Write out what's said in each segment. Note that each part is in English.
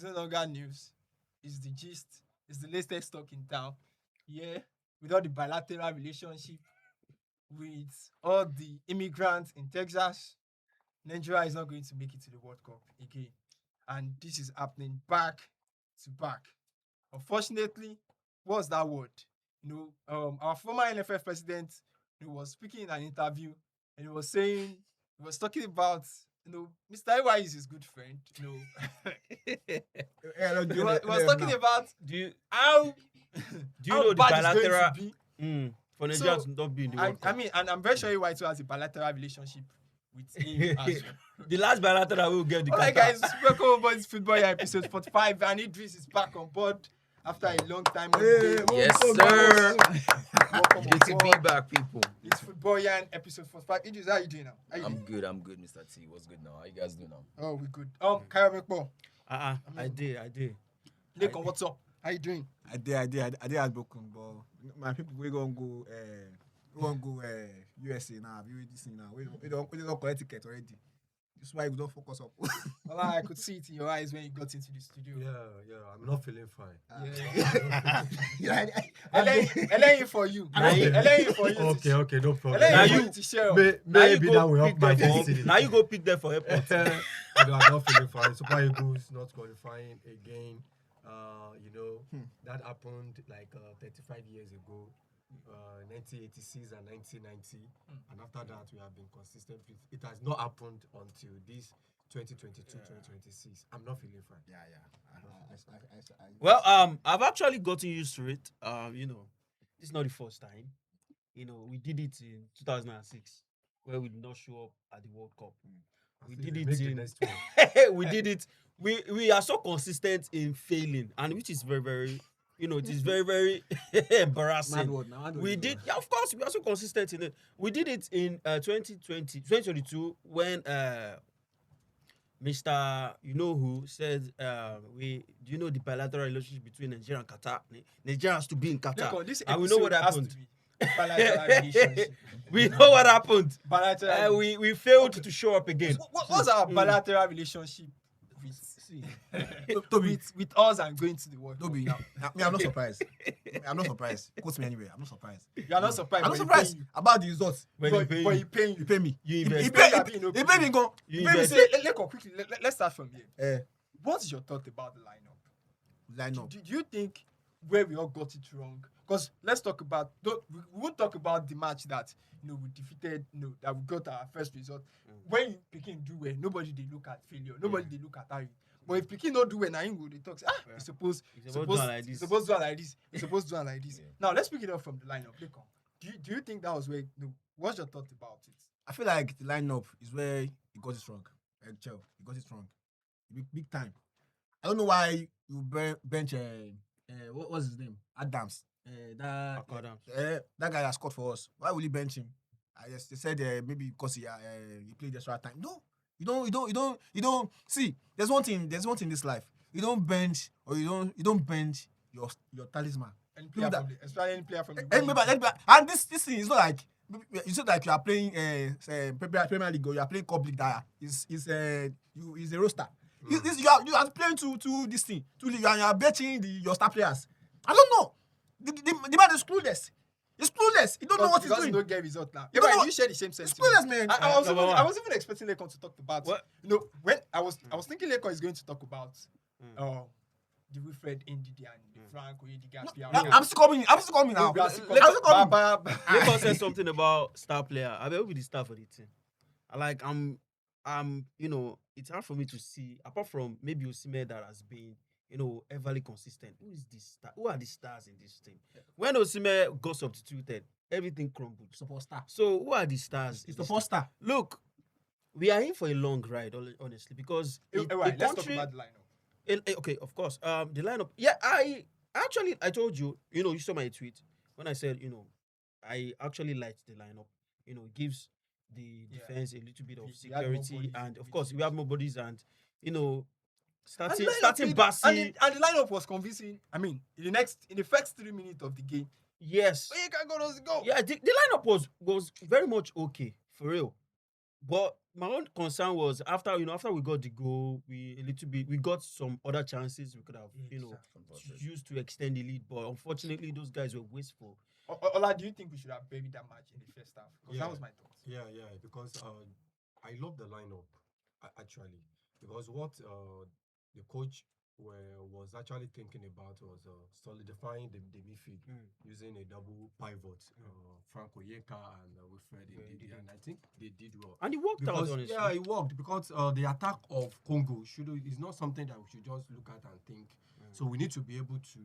It's no longer news. It's the gist. It's the latest talk in town. Yeah, with all the bilateral relationship with all the immigrants in Texas, Nigeria is not going to make it to the World Cup again. And this is happening back to back. Unfortunately, what's that word? Our former NFF president, was speaking in an interview and he was talking about, Mr. EY is his good friend. He was talking about Do you how do you how know the bad it's going to bilateral be. for So, Nigeria to not be in the World Cup? And I'm very sure EY too has a bilateral relationship with him as well. The last bilateral will get the Alright, Qatar. guys, welcome on board this football year episode 45. And Idris is back on board after a long time. Yes, sir. Welcome Good to on be board. back, people. It's football year episode 45. Idris, how you doing now? How you I'm doing? good, Mr. T. What's good now? How you guys doing now? Oh, we good. Kyle McBall. I did. Lekon, what's up? How you doing? I did heartbroken, but my people we gonna go USA now. We this thing now. We don't collect ticket already. That's why we don't focus up. Well, I could see it in your eyes when you got into the studio. Yeah, I'm not feeling fine. Yeah. LA for you. LA for you. Okay, no problem. LA Now for you- you to share. Maybe that will help pick my them for- destiny. Now you go pick them for airport. I'm not feeling fine. Super Eagles not qualifying again. That happened like 35 years ago, 1986 and 1990. And after that, we have been consistent. It has not happened until this 2022-2026. I'm not feeling fine. Yeah. Well, I've actually gotten used to it. This is not the first time. We did it in 2006, where we did not show up at the World Cup. We did it Make the in next one. we did it. We are so consistent in failing, and which is very, very, it is very, very embarrassing. We did, of course, we are so consistent in it. We did it in 2022 when Mr. You know who said do you know the bilateral relationship between Nigeria and Qatar? Nigeria has to be in Qatar. Lekon, this And we know what episode has happened. to be bilateral relationship. We know what happened. Bilateral. We failed to show up again. What's our bilateral relationship with us and going to the World Cup? Toby, I'm not surprised. I'm not surprised. Quote me anyway. I'm not surprised. You are not surprised. I'm not surprised about the results. When But they but pay he paying You you. pay me. you He invest. pay me go. You He pay me invest. say Lekon, quickly. Let's start from here. What's your thought about the lineup? line up. Do you think where we all got it wrong? Because let's talk about. We won't talk about the match that we defeated. That we got our first result. When Pekin do well, nobody they look at failure. Nobody they look at how. But if Pekin not do well, now they talk. It's supposed It's supposed to do like this. It's supposed to do like this. It's supposed to do like this. Yeah. Now let's pick it up from the lineup. Lekon, do you think that was where? What's your thought about it? I feel like the lineup is where he got it wrong. Chel, he got it wrong. Big time. I don't know why you bench what's his name? Adams. That guy that scored for us. Why will you bench him? They said maybe because he played extra time. No, you don't see. There's one thing in this life. You don't bench or you don't bench your talisman. Any People player that- from especially any player from the And this thing is not like you said like you are playing Premier League or you are playing Cup League that is a roster. You are playing to this thing. You are betting your star players. I don't know. The man is clueless. He's clueless. He don't know what he's because doing. he don't get result now. You Yeah, don't know- you share the same He's sentiment. clueless, man. I was even expecting Lekon to talk about. What? When I was thinking Lekon is going to talk about the Wilfred Ndidi and Frank Oyediga. I'm still coming now. No, I'm still coming. Lekon said something about star player. I will be the star for the team. It's hard for me to see, apart from maybe Osimhen that has been, everly consistent. Who is this star? Who are the stars in this team? When Osimhen got substituted, everything crumbled. Support star. So who are the stars? It's in the this first team? star. Look, we are in for a long ride, honestly, because Let's talk about the lineup. Okay, of course. The lineup. Yeah, I told you. You saw my tweet when I said, I actually liked the lineup. It gives the defense a little bit of We had more security, bodies and in of course we midfield. have more bodies, and starting And Bassi. the lineup was convincing. I mean, in the first 3 minutes of the game, Yes. you can go. Yeah, the lineup was very much okay for real. But my own concern was after we got the goal, we got some other chances we could have used to extend the lead. But unfortunately, those guys were wasteful. Ola, do you think we should have buried that match in the first half? Because that was my thought. Yeah, because I love the lineup actually, because what the coach was actually thinking about was solidifying the midfield using a double pivot, Franco Yeka and Wilfred Ndidi, and I think they did well. And it worked out, honestly. Yeah, it worked because the attack of Congo is not something that we should just look at and think. So we need to be able to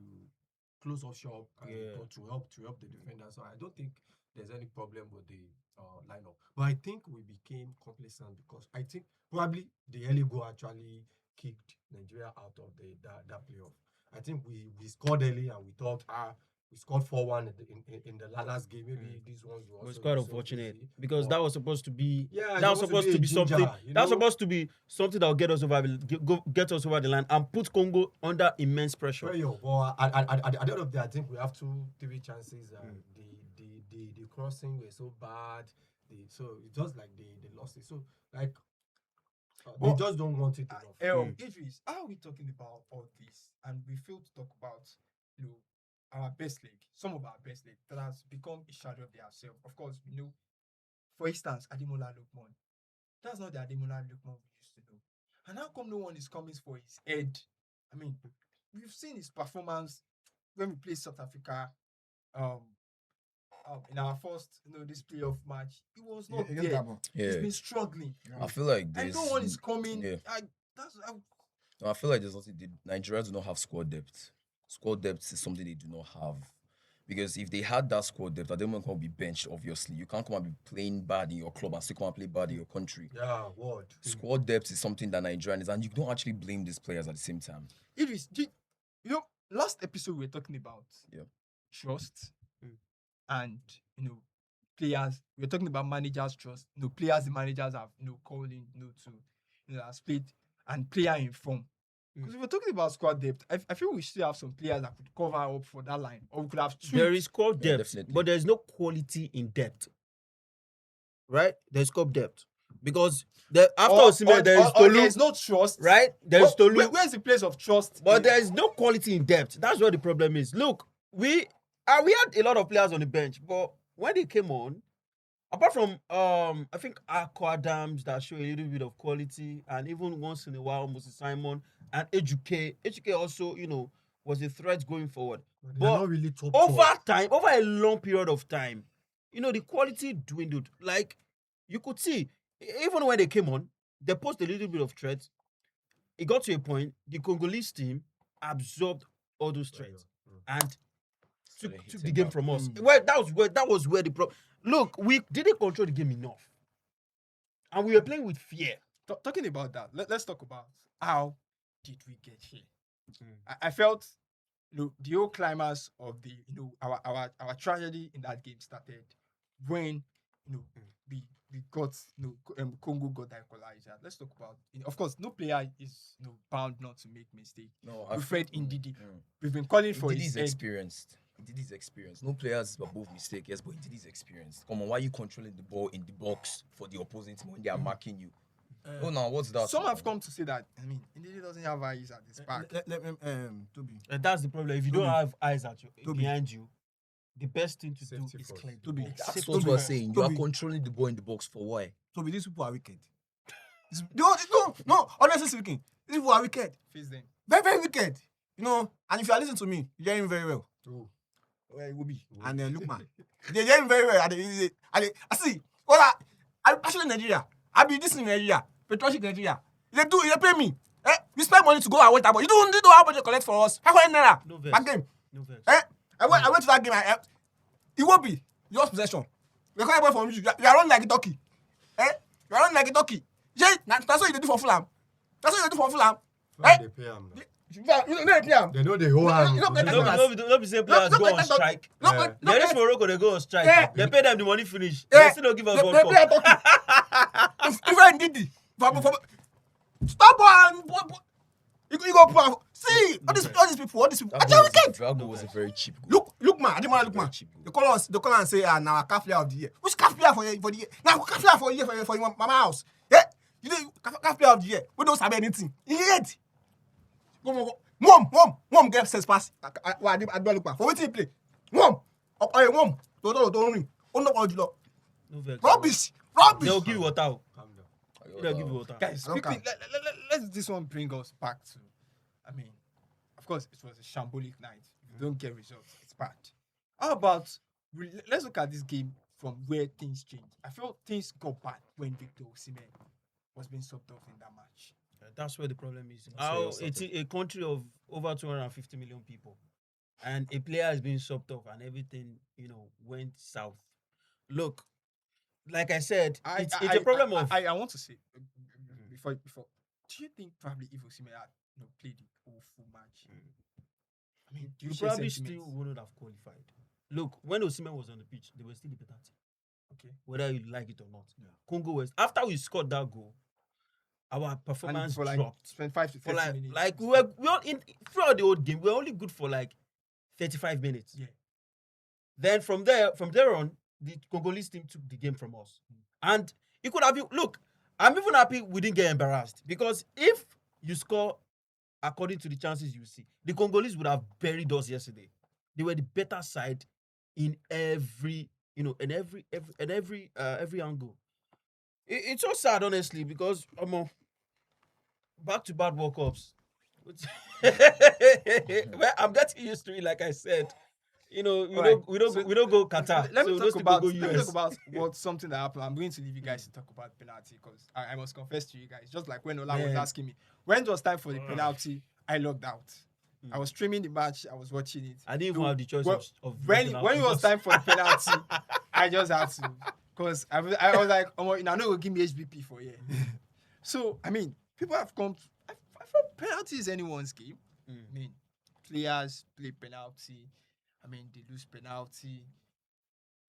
close off shop and to help the defender. So I don't think there's any problem with the lineup. But I think we became complacent because I think probably the early goal actually kicked Nigeria out of that playoff. I think we scored early and we thought we scored 4-1 in the last game. Maybe these ones were It's quite unfortunate because that was supposed to be something. That was supposed to be something that will get us over the line and put Congo under immense pressure. Well, at the end of the day, I think we have 2-3 chances. The crossing were so bad. So it's just like they lost it. So like they just don't want it enough. Idris, how are we talking about all this and we fail to talk about our best league, some of our best league that has become a shadow of themselves? Of course, we know, for instance, Ademola Lookman. That's not the Ademola Lookman we used to know. And how come no one is coming for his head? I mean, we've seen his performance when we played South Africa in our first this playoff match. He was not there. He's been struggling. I feel like and no one is coming. Yeah. I feel like there's nothing. Nigeria do not have squad depth. Squad depth is something they do not have. Because if they had that squad depth, they won't come be benched, obviously. You can't come and be playing bad in your club and still come and play bad in your country. Yeah, what? Squad depth is something that Nigerian is, and you don't actually blame these players at the same time. Idris, last episode we were talking about trust and players. We were talking about managers' trust. Players the managers have called in to split and player in form. Because if we're talking about squad depth, I feel we still have some players that could cover up for that line, or we could have tweaked. There is squad depth, but there's no quality in depth. Right? There's squad depth. Because after Osimhen, there is Tolu. There's no trust. Right? There's Tolu. Where's the place of trust? But there is no quality in depth. That's what the problem is. Look, we had a lot of players on the bench, but when they came on, apart from I think Aqua Adams that show a little bit of quality, and even once in a while Moses Simon and Ejuke also, was a threat going forward. But not really top over a long period of time, the quality dwindled. Like you could see, even when they came on, they posed a little bit of threat. It got to a point, the Congolese team absorbed all those threats and took the game from us. Well, that was where the problem. Look, we didn't control the game enough. And we were playing with fear. Talking about that, let's talk about how did we get here. I felt the whole climax of the our tragedy in that game started when we got Congo got that equalizer. Let's talk about of course no player is bound not to make mistake. No, Wilfred Ndidi. We've been calling for his experienced. Ndidi's experience. No players above mistake, yes, but Ndidi's experience. Come on, why are you controlling the ball in the box for the opposing team when they are marking you? Now what's that? Some have come to say that Ndidi doesn't have eyes at his back. Toby. That's the problem. If you don't have eyes behind you, the best thing to do is clear the box. That's what we're saying. You are controlling the ball in the box for why? Toby, these people are wicked. No, honestly speaking, these people are wicked. Face them. Very, very wicked. And if you are listening to me, you hear him very well. Iwobi and then Lookman. They hear him very well. I see. I actually in Nigeria. I be this in Nigeria. Petroshic Nigeria. They pay me. We spend money to go and wait about. You don't know how much they collect for us. 500 naira. No vex. Back game. No vex. I went to that game. Iwobi, yours possession. We're calling from you. You are running like a donkey. You are running like a donkey. That's what you do for Fulham. They pay him. You know they pay him. They know they hold him. Don't be saying players go on strike. They reach Morocco, they go on strike. They pay them the money finish. They still don't give us World Cup. If I Ndidi, stop on. You go see all these people. Actually, wicked. Drago was a very cheap goal. Look, Lookman. I didn't want Very Lookman. cheap goal. They call and say, now a calf player of the year. Which calf player for the year? Now calf player for the year for your mama house. Yeah, you know calf player of the year. We don't have anything. Idiot. Mom, get sense pass. I don't Lookman. For what he play? Mom, mom. Don't ring. No vex. Rubbish. They'll give you water. Calm down. They'll give you water. Guys, I don't quickly, care. let's this one bring us back to, I mean, of course, it was a shambolic night. If you don't get results, it's bad. How about, let's look at this game from where things changed. I felt things got bad when Victor Osimhen was being subbed off in that match. That's where the problem is. That's where How you're it's sorted. a country of over 250 million people, and a player is being subbed off, and everything went south. Look, like I said, it's a problem of. I want to say, before, do you think probably if Osimhen had played the whole full match, I mean, do You share probably sentiments? still wouldn't have qualified. Look, when Osimhen was on the pitch, they were still the better team, Okay. whether you like it or not. Yeah. Congo West, after we scored that goal, our And performance for like dropped. 25 to 30 For minutes. like we were in throughout the whole game, we were only good for like 35 minutes. Yeah. Then from there on, the Congolese team took the game from us. And it could have been, look, I'm even happy we didn't get embarrassed, because if you score according to the chances you see, the Congolese would have buried us yesterday. They were the better side in every every angle. It's so sad, honestly, because back to bad World Cups. Well, I'm getting used to it, like I said. We don't go Qatar. Let so me those talk people about go let me US. talk about something that happened. I'm going to leave you guys to talk about penalty, because I must confess to you guys, just like when Ola was Man. asking me when it was time for the penalty, I logged out. I was streaming the match, I was watching it. I didn't even So, have the choice well, of when looking out it was because- time for the penalty, I just had to, because I was like, oh, you know, no, give me HBP for you. So I mean, people have come. I felt penalty is anyone's game. I mean, players play penalty. I mean, they lose penalty.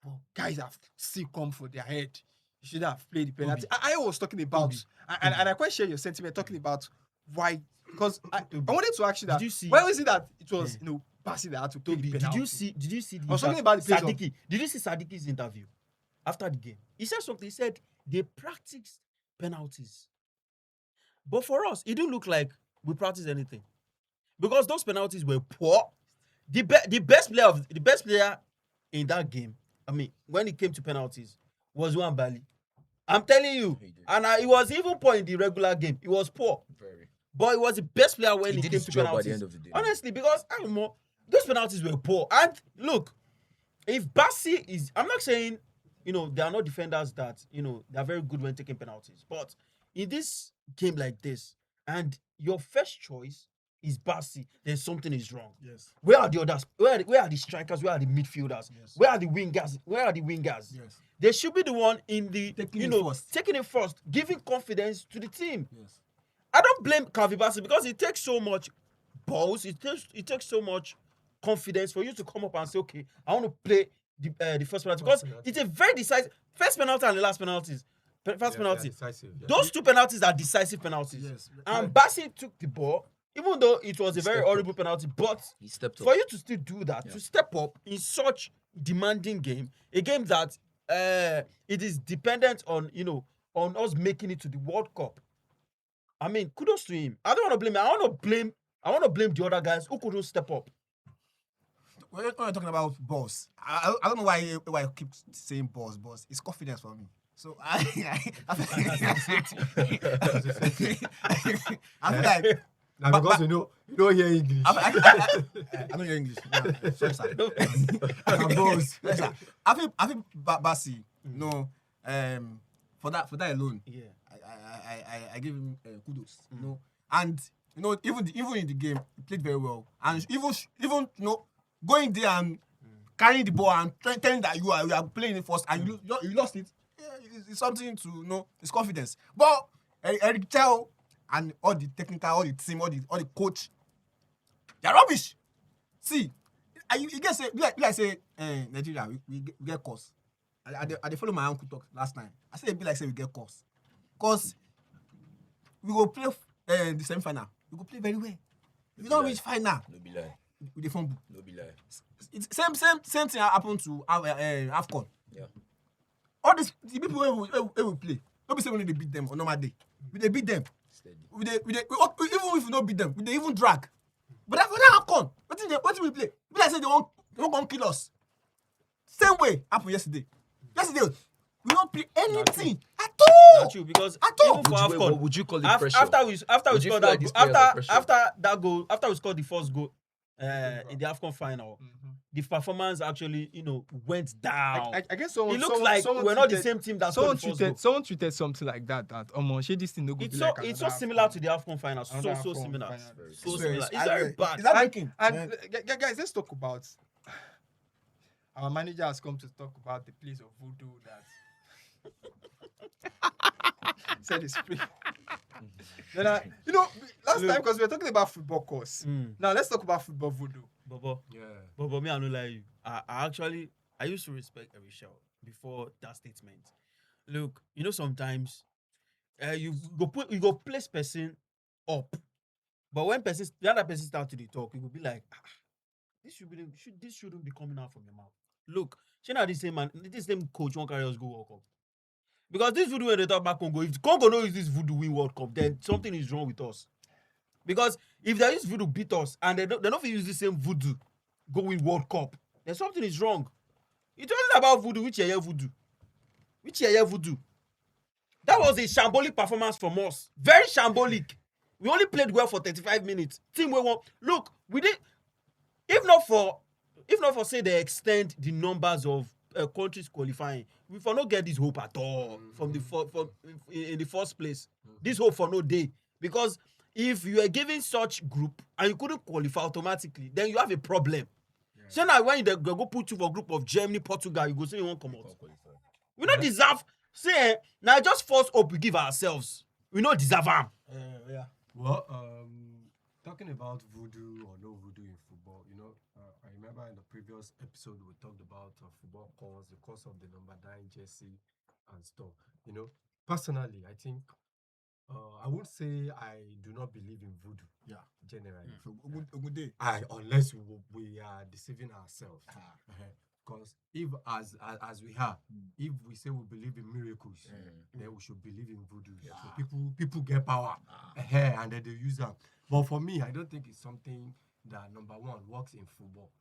But guys have still come for their head. You should have played the penalty. I was talking about, and I quite share your sentiment, talking about why. Because I wanted to ask you that. Did you see- Why was it that it was Bassi that had to play the Toby, penalty? did you see the I was talking about the place of- Sadiki? Did you see Sadiki's interview after the game? He said something. He said they practiced penalties. But for us, it didn't look like we practiced anything, because those penalties were poor. The best player in that game, I mean, when it came to penalties, was Nwabali. I'm telling you, He did. and it was even poor in the regular game. It was poor, Very. but it was the best player when He it did came his to job by penalties. the end of the day. Honestly, because I don't know, those penalties were poor. And look, if Bassi is, I'm not saying, there are no defenders that, they are very good when taking penalties. But in this game like this, and your first choice is Bassi, then something is wrong. Yes. Where are the others? Where are the strikers? Where are the midfielders? Yes. Where are the wingers? Yes. They should be the one in the, Taking it first. taking it first, giving confidence to the team. Yes. I don't blame Calvi Bassi, because it takes so much balls. It takes so much confidence for you to come up and say, okay, I want to play the first penalty, because penalty. it's a very decisive first penalty and the last penalties. First penalty. Decisive. Yeah. Those two penalties are decisive penalties. Yes. And Bassi took the ball, even though it was a very stepped up. horrible penalty. But He stepped up. for you to still do that, Yeah. to step up in such demanding game, a game that it is dependent on on us making it to the World Cup. I mean, kudos to him. I don't want to blame him. I want to blame the other guys who couldn't step up. When you're talking about boss, I don't know why I keep saying boss. It's confidence for me. So I feel like Now, because you don't hear English. I know your English. Yeah, sorry, sir. Boss. Yes, sir. I think Bassi, for that alone, Yeah. I give him kudos. And even in the game, he played very well. And even going there and carrying the ball and telling that you are playing it first and you lost it. Yeah, it's something to it's confidence. But Eric Chao and all the technical, all the team, all the coach, they're rubbish. See, you get say like say Nigeria we get course. I follow my uncle talk last time. I said it be like say we get course, cause we go play the semi-final. We go play very well. If you don't reach final, No be lie. with the fumble. No be lie. It's same thing happened to AFCON. Yeah. All the people who play, don't be saying when they beat them on normal day. They beat them. Steady. Even if we don't beat them, they even drag. But for that AFCON, what we play? People like say they won't come kill us. Same way happened yesterday. Yesterday, we don't play anything at all. Not true, because At all. even for AFCON, Would you call it Af- pressure? after we Would you scored feel that like these goal, players are pressure? after that goal, after we scored the first goal in the AFCON final, the performance actually, went down. I guess someone. It looks someone, like someone we're not the tweeted- same team that Someone scored the first goal. someone tweeted something like that. Shey this thing no go be like It's so another similar AFCON. to the AFCON final. So Another AFCON similar. final. So It's similar. very- It's very Is bad. that breaking? And guys, let's talk about our manager has come to talk about the place of voodoo that said it's free. Then last time because we were talking about football course. Now let's talk about football voodoo. But me, I don't lie you. I used to respect every show before that statement. Look, sometimes you go place person up, but when the other person start to talk, you will be like, this shouldn't be coming out from your mouth. Look, this same coach won't carry us go World Cup. Because this voodoo when they talk about Congo, if Congo no use this voodoo win World Cup, then something is wrong with us. Because if they use voodoo beat us and they don't use the same voodoo go win World Cup, then something is wrong. It wasn't about voodoo. Which year voodoo? That was a shambolic performance from us. Very shambolic. We only played well for 35 minutes. Team we won. Look, we did. If not for say they extend the numbers of countries qualifying, we for not get this hope at all in the first place. This hope for no day, because if you are given such group and you couldn't qualify automatically, then you have a problem. So now when they go put you for a group of Germany, Portugal, you go say you won't come out. We don't deserve. Say now just false hope we give ourselves. We don't deserve them. Well, talking about voodoo or no voodoo in football, I remember in the previous episode we talked about football calls, the cost of the number 9 jersey and stuff. Personally, I think I would say I do not believe in voodoo. Yeah. Generally, A good day. unless we are deceiving ourselves. Because if as we have, if we say we believe in miracles, then we should believe in voodoo. So people get power, and then they use them. But for me, I don't think it's something that number one works in football.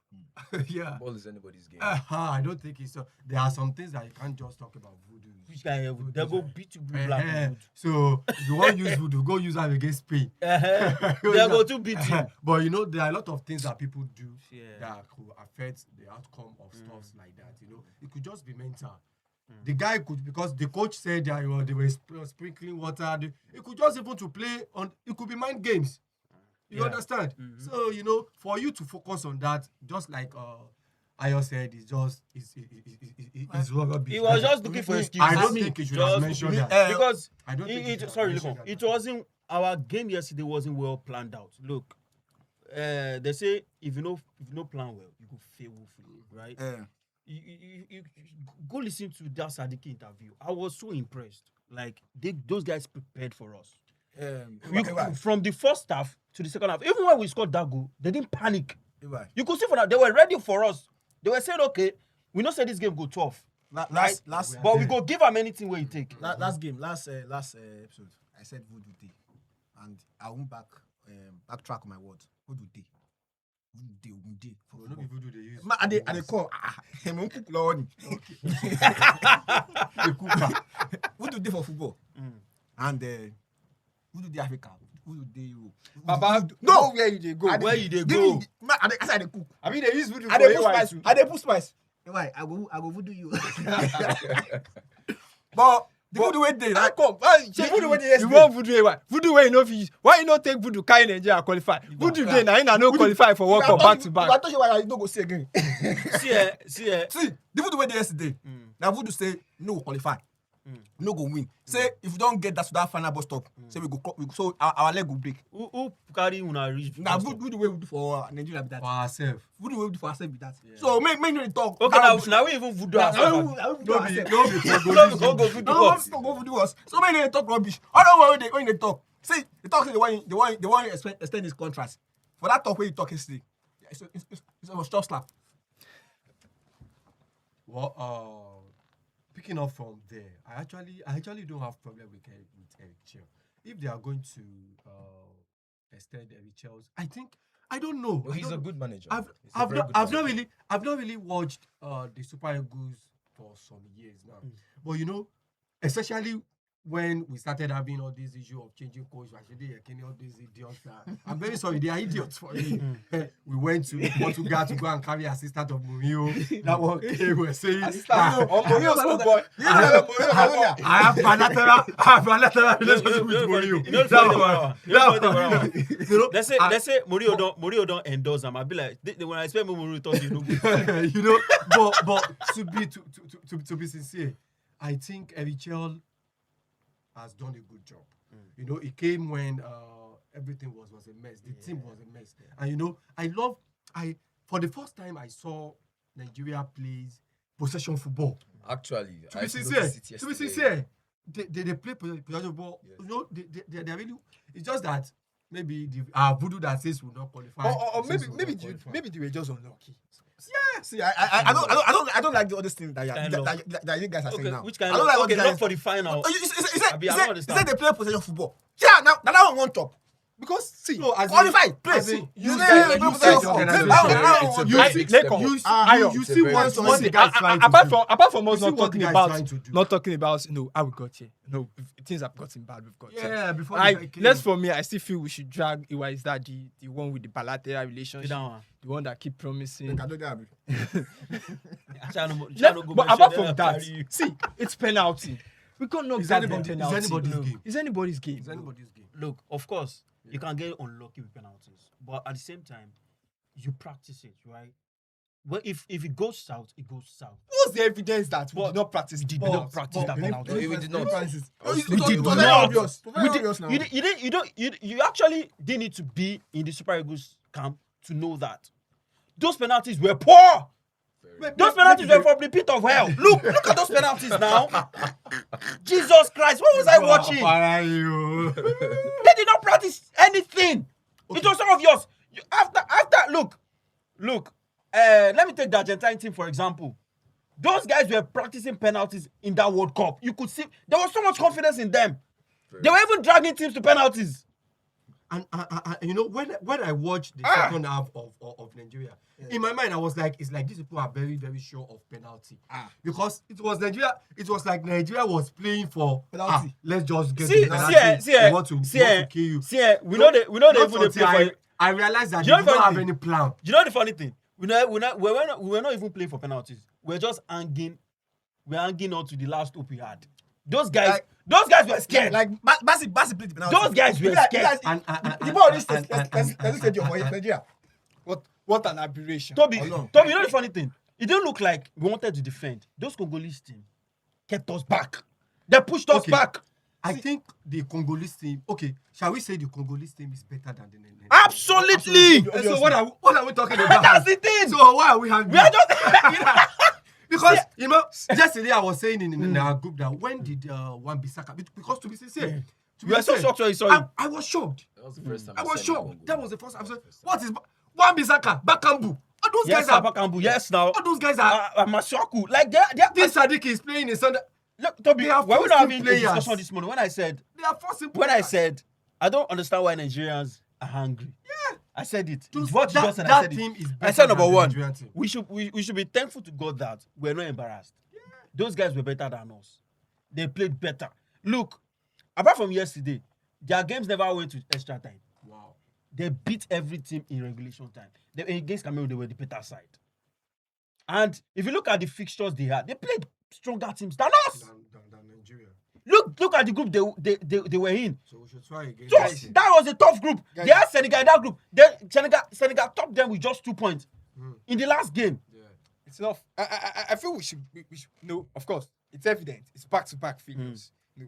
Football is anybody's game. I don't think it's so. There are some things that you can't just talk about voodoo. Which guy they go beat you blue black and So if you want to use voodoo, go use them against Spain. they go to beat you. But there are a lot of things that people do that could affect the outcome of stuff like that. It could just be mental. The guy could, because the coach said that they were sprinkling water. It could just even to play on. It could be mind games. You understand? So for you to focus on that, just like Ayo said, it's rubbish. He was just looking for excuses. I don't think he should have mentioned that. Because I don't think it wasn't our game yesterday wasn't well planned out. Look, they say if you no plan well, you go fail woefully, right? You go listen to that Sadiki interview. I was so impressed. Like those guys prepared for us. From the first half to the second half, even when we scored that goal, they didn't panic. You could see for that they were ready for us. They were saying, okay, we know say this game go tough, right? But we go give them anything where you take. Last episode, I said voodoo day, and I won't backtrack my words. Voodoo day. Voodoo day. No be voodoo they use. I dey call. I'm on cook Lord. Voodoo day for football, and voodoo day Africa. Voodoo day Europe. Baba, No, where you dey go? Where you dey go? I dey cook. I mean, they use voodoo I for dey put AY spice. too. I dey put spice. Why? I go voodoo you. But the voodoo way dey. Ah, come. The voodoo wey dey you yesterday. want voodoo AY? Voodoo wey you no fit use. Why you no take voodoo carry Nigeria qualify? Voodoo dey na no qualify for World Cup back to back. I told you why I no go see again. See, See, the voodoo wey dey yesterday. Now voodoo say no go qualify. No go win. Say if we don't get that final bus stop, say we go so our leg will break. who carry una reach? Now voodoo way we do for Nigeria be that. For ourselves. Voodoo way we do for ourselves be that. So make no talk. Okay, now we even voodoo ourselves. No be Go voodoo No, us. go voodoo us. So make no talk rubbish. I don't know when they talk. See, they talk say they want extend his contract. For that talk where you talk yesterday, it's a tough slap. Well, picking up from there, I actually don't have problem with Eric Chell. If they are going to extend Eric Chell's, I don't know. No, he's a good manager. I've not really watched the Super Eagles for some years now. But you know, especially when we started having all this issue of changing coach, all these idiots. I'm very sorry, they are idiots for me. We went to Portugal to go and carry assistant of Mourinho. That one we were saying, Mourinho's football. I have bilateral relationship with Mourinho. Let's say Mourinho don't endorse them. I'll be like, when I expect Mourinho talk, you know. You know, but to be sincere, I think Eric Chell has done a good job. You know, it came when everything was a mess. The team was a mess. And you know, for the first time I saw Nigeria plays possession football. Actually, To be sincere, they play possession football. Yes. You know, they're really. It's just that maybe the voodoo that says will not qualify. Or says will not maybe qualify. they were just unlucky. Yeah, see, I don't like all these things that you guys are saying Okay, now. which kind I don't of like all okay, these not guys. for the final. Oh, Abi, I don't he understand. said they play possession football. Yeah, now that one top. Because see, No, as in- Qualify, as place. in, You guys- say you play guys possession football. organization. You see what the guys trying to apart do. from us You see not what talking the guys about trying to do. how we got here. No, things have gotten bad. We've got here. Yeah, before the guy came. For me, I still feel we should drag Iwa. Is that the one with the bilateral relationship, the one that keep promising? But apart from that, see, it's penalty. We got no It's goddamn anybody's penalty. game. It's anybody's game. It's anybody's game. Look, of course, you can get unlucky with penalties, but at the same time, you practice it, right? Well, if it goes south, it goes south. What's the evidence that we But did not practice? we did but- not practice but- that penalty. No, we did not. It was not. obvious. Very obvious now. You actually didn't need to be in the Super Eagles camp to know that. Those penalties were poor. Those penalties were from the pit of hell. Look at those penalties now. Jesus Christ, what was I watching? They did not practice anything. It was so obvious. After look. Let me take the Argentine team for example. Those guys were practicing penalties in that World Cup. You could see there was so much confidence in them. They were even dragging teams to penalties. And you know, when I watched the second half of Nigeria, in my mind I was like, it's like these people are very, very sure of penalty. Because it was like Nigeria was playing for Penalty. let's just get See, the penalty. We want to kill you. We know they even Not they play until for. I realized that You they know did the not funny have thing? any plan. You know the funny thing? We were not even playing for penalties. We're just hanging. We're hanging on to the last hope we had. Those guys were scared. Like Basi played the penalty. Those guys were scared. The ball this let's stadium for Nigeria. What an aberration. Toby, Hold on. you know the funny thing? It didn't look like we wanted to defend. Those Congolese team kept us back. They pushed us Okay. back. I think the Congolese team. Okay, shall we say the Congolese team is better than the Nigerian? Absolutely. And so what are we talking about? That's the thing. So why are we having? We are just. Because you know, yesterday I was saying in our group that when did Wan-Bissaka? Because to be sincere, We were so shocked when you saw it. I was shocked. That was the first time. I was saw him in shocked. Congo. That was the first time. I said, what is Wan-Bissaka? Bakambu? All those Yes, guys are. Abakambu. Yes, now. All those guys are. Mashaku. Like they This Sadiq is playing in Sunday. Look, Toby, They are when we were first-team having a players. discussion this morning, when I said I don't understand why Nigerians are hungry. Yeah. I said it. It's what you just said. I That said it. team is better I said than number the one, Nigerian team. we should be thankful to God that we're not embarrassed. Yeah. Those guys were better than us. They played better. Look, apart from yesterday, their games never went to extra time. Wow. They beat every team in regulation time. Against Cameroon, they were the better side. And if you look at the fixtures they had, they played stronger teams than us. Than Nigeria. Look at the group they were in. So we should try again. So this year. that was a tough group. They had Senegal in that group. Senegal topped them with just 2 points in the last game. Yeah. It's enough. I feel we should no, of course, it's evident. It's back-to-back figures. No,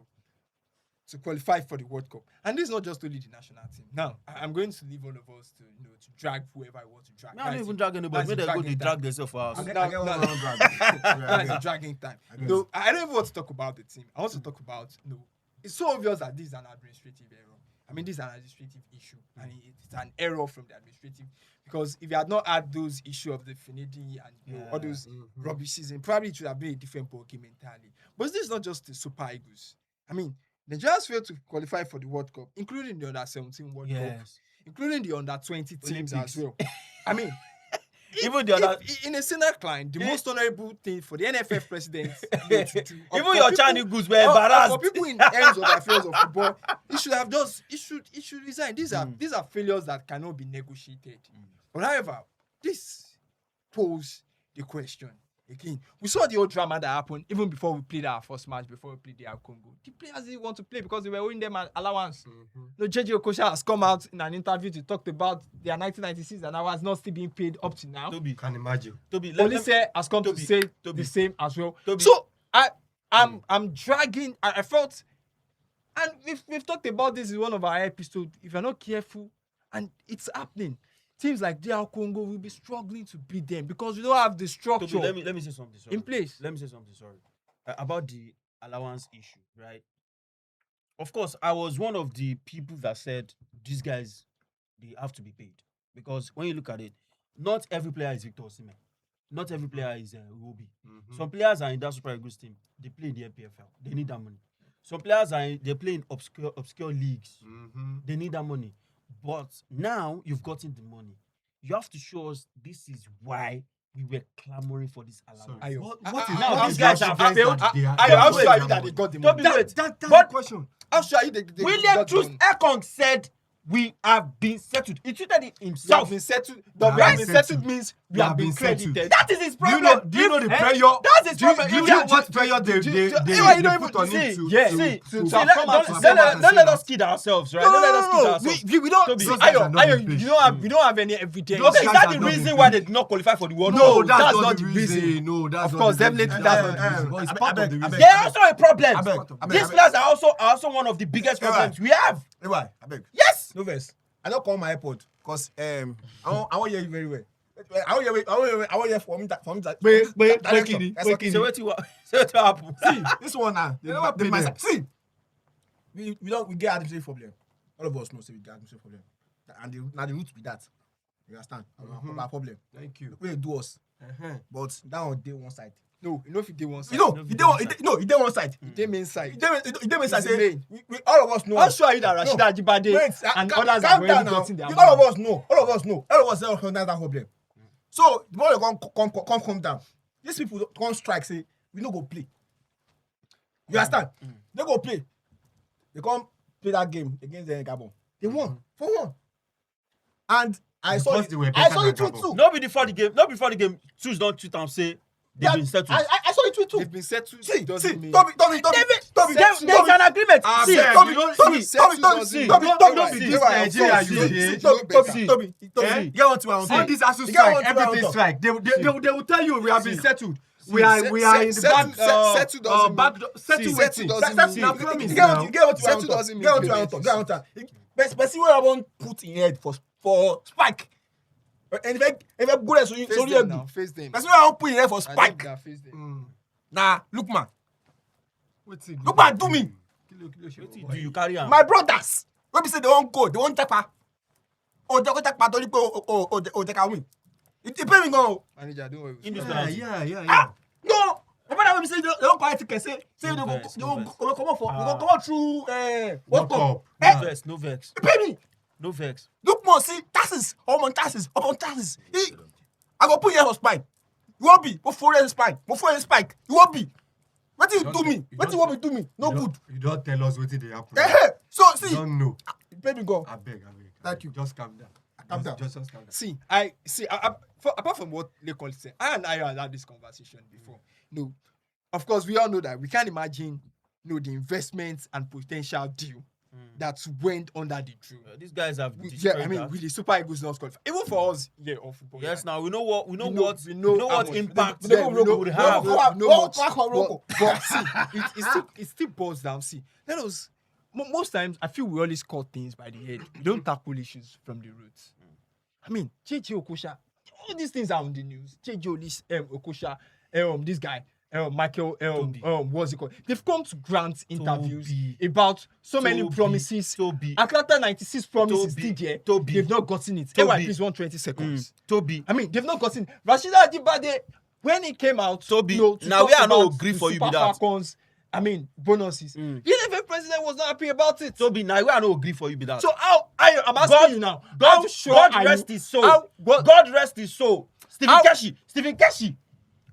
to qualify for the World Cup. And this is not just only the national team. Now, I'm going to leave all of us to drag whoever I want to drag. I don't even drag anybody. Maybe they go, they drag themselves for us. I get No, one no. round drag. That's the dragging time. No, I don't even want to talk about the team. I want to talk about it's so obvious that this is an administrative error. I mean, this is an administrative issue, and it's an error from the administrative. Because if you had not had those issue of the Finidi and all those rubbish season, probably it would have been a different ballgame entirely. But this is not just the Super Eagles. I mean, Nigerians failed to qualify for the World Cup, including the Under-17 World Cup, including the Under-20 teams as well. I mean, even the other, in a Senate client, the most honorable thing for the NFF president to do, even your Chinese goods were embarrassed. For people in ends of affairs of football, he should have just he should resign. These are failures that cannot be negotiated. But however, this pose the question again. We saw the old drama that happened even before we played our first match, before we played the Congo. The players didn't want to play because they were owing them an allowance. No, JJ Okocha has come out in an interview to talk about their 1996 and allowance not still being paid up to now. Toby, can imagine. Toby, Police has come to say the same as well. Toby. So I'm dragging. I felt, and we've talked about this in one of our episodes. If you're not careful, and it's happening, teams like DR Congo will be struggling to beat them because we don't have the structure. Toby, let me say something. Sorry. In place. Let me say something. Sorry, about the allowance issue, right? Of course, I was one of the people that said these guys they have to be paid because when you look at it, not every player is Victor Osimhen. Not every player is Iwobi. Some players are in that Super Eagles team. They play in the NPFL. They need that money. Some players they play in obscure leagues. They need that money. But now you've gotten the money. You have to show us this is why we were clamoring for this allowance. What is now these guys have failed. I'll show you that they got the money. That's the question. I'll show you they William Truss Ekong said we have been settled. He tweeted it You have himself. been settled. The we have been settled means we have been credited. That is his Do you problem. know the pressure? That's his problem. Do you know what pressure they put on him to Don't let us kid ourselves, right? Don't let us kid ourselves. We don't. Toby, See, those guys are not Ayo, in place. we don't have any evidence. Okay, is guys that are the not reason in why place. they did not qualify for the World No, Cup? that's not the reason. No, that's Of not course, the definitely reason. that's not the reason. But it's part of the reason. They're also a problem. Abeg, These players are also one of the biggest problems we have. Anyway, I beg. Yes. No verse. I don't call my airport because I won't hear you very well. I won't hear from that. So what happened? See, this one now. See, we get administrative problem. All of us know say we get administrative problem. And now the root be that. You understand? Our problem. Thank you. We do us. But that on day one side. No, you know if you did one side. You know, you did one side. You did main side. You did main side. It's the Say, all of us know. I'll show you that Rashida Ajibade Wait, and calm others down have already now. gotten their All of money. us know. All of us recognize that problem. So the moment they come down, these people come strike. Say we no go play. You understand? They go play. They come play that game against the Gabon. They won 4-1. And I saw Because it. they were I better saw than it tweet Gabon. too. Not before the game. Choose don't tweet and say they've been settled. I saw it tweet too. They've been settled. See, doesn't mean. Toby, There's an agreement. See, Toby, get what you On this ASU strike, everything strike. They will tell you we have been settled. We are in the back. Settle doesn't That's mean. not promise Get now. what you Settle doesn't mean want pay. to. But see what I want put in head for spike. And if I go there, so Face you them now. Face them. that's what I want put in head for I think spike. that face them. Nah, Lookman. What's it? Lookman, do me. Do you carry on? My brothers. When we say they won't go, they won't tapa. Oh, they won't tapa. Don't oh, they can win. It pay me go. Manager, don't worry. In this Yeah, penalty. yeah. No. Remember when we say they don't quite ticket. Say they No go vex, they no go vex. come out for. They go come out through World World Cup. Cup. No vex. It pay me. No vex. Lookman, see taxes. Upon taxes. I go put you on spine. You won't be. Go for your spine. You won't be. What do you do me? What do you want me to do me? No good. You don't tell us what they happen. So You see, don't know. baby go. I beg. Thank you. Just calm down. Calm down. Just calm down. See, apart from what Lekol said, I and I had this conversation before. No, of course, we all know that we can't imagine, the investments and potential deal that went under the drill. These guys have Yeah, destroyed I mean, that. with the Super Eagles not qualified, even for us, of football. Yes, yeah. now we know what We know what how much- impact we they know- would have. But see, it still boils down. See, let us. Most times, I feel we always cut things by the head. We don't tackle issues from the roots. I mean, JJ Okocha, all these things are on the news. JJ Okocha, this guy, Michael, Toby. what's it called? They've come to grant interviews Toby. about so many Toby. promises. Toby. Atlanta 96 promises Toby. still there. Toby. They've not gotten it. Toby. AY, please, 120 seconds. Toby. I mean, they've not gotten it. Rashida Ajibade, when he came out, Toby, to now talk we are not about agree the for you Super with that. Falcons, I mean, bonuses. The NFL president was not happy about it. Toby, now we are not agree for you with that. So I'm asking you now. God, how sure God are rest you? his soul. God Rest his soul. How- Stephen Keshi,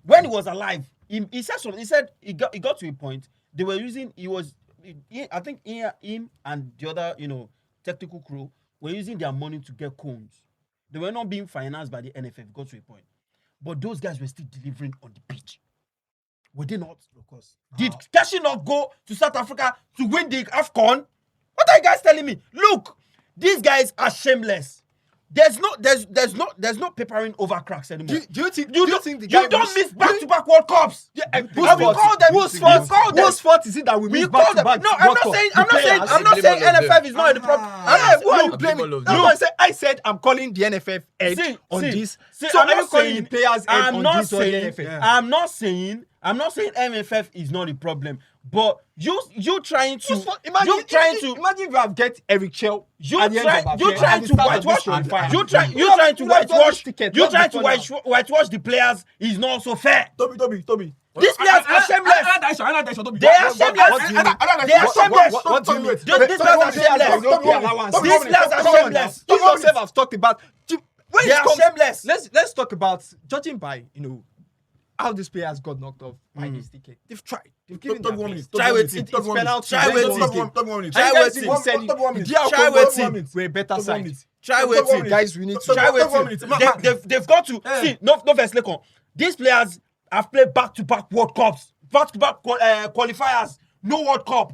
when he was alive, he said something. He said he got to a point they were using. I think him and the other technical crew were using their money to get cones. They were not being financed by the NFF. Got to a point, but those guys were still delivering on the pitch. Were they not? Of course. Did Keshi not go to South Africa to win the AFCON? What are you guys telling me? Look, these guys are shameless. There's no papering over cracks anymore. Do you think the You guy don't miss back-to-back World Cups. Yeah, And we call them. whose fault is it that we We miss call them. back-to-back No, I'm World not Cup? saying. The I'm not saying. players? I'm not saying blame all of NFF them. is not in the problem. Who are you I blaming? blame all of No, them. I said I'm calling the NFF head on this. So I'm are you not calling saying the players head I'm on not this or the saying. NFF? I'm not saying. MFF is not the problem, but you trying to Imagine if you have get Eric Chell. you at the end of trying April to and the start of whitewash this qualifier. you trying You have to got this whitewash ticket you long trying to before now. whitewash the players is not so fair. Toby. These players are shameless. They are shameless. They are shameless. What do you mean? These players are shameless. These players are shameless. You yourself have talked about. When They it are comes- shameless. Let's talk about judging by how these players got knocked off by this ticket. They've tried. They've given their best. Try waiting. It's penalty. Try When waiting. it's game. Try And you guys waiting. even said it. Try Try waiting. waiting. We're a better side. Try waiting. Guys, we need to Try waiting. They've got to see. No first Lekon. These players have played back-to-back World Cups, back-to-back qualifiers. No World Cup.